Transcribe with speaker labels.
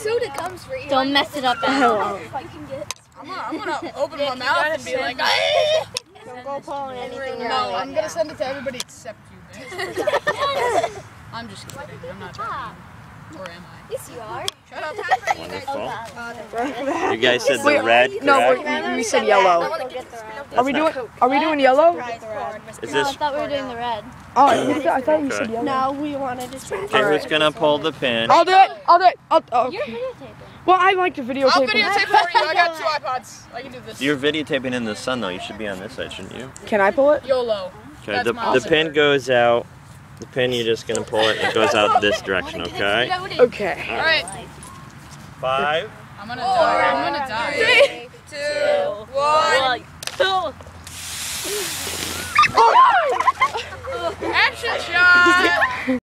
Speaker 1: soda comes for you.
Speaker 2: Don't mess it up.
Speaker 1: I'm gonna open my mouth and be like,
Speaker 3: Don't go pulling anything.
Speaker 1: no, I'm gonna send it to everybody except you. I'm just kidding. I'm not joking. Or am I?
Speaker 3: Yes, you are.
Speaker 1: Shut up.
Speaker 4: You guys said the red.
Speaker 5: No,
Speaker 4: correct?
Speaker 5: we said yellow. Are we doing yellow?
Speaker 4: Is
Speaker 2: No, I
Speaker 4: this
Speaker 2: thought we were doing the red.
Speaker 5: Oh, I thought you said
Speaker 4: Okay.
Speaker 5: yellow.
Speaker 3: No, we wanted to try.
Speaker 4: okay? Who's gonna pull the pin?
Speaker 5: I'll do it. Okay.
Speaker 2: You're videotaping.
Speaker 5: Well, I like to videotape.
Speaker 1: I'll videotape for you. I got 2 iPods. I can do this.
Speaker 4: You're videotaping in the sun though. You should be on this side, shouldn't you?
Speaker 5: Can I pull it?
Speaker 1: YOLO.
Speaker 4: Okay.
Speaker 1: That's
Speaker 4: The
Speaker 1: my
Speaker 4: pin goes out. The pin you're just gonna pull it. It goes out this direction. Okay.
Speaker 5: Okay.
Speaker 1: All right.
Speaker 4: 5.
Speaker 1: I'm gonna die. I'm gonna die. 3, 2, 1. Action shot!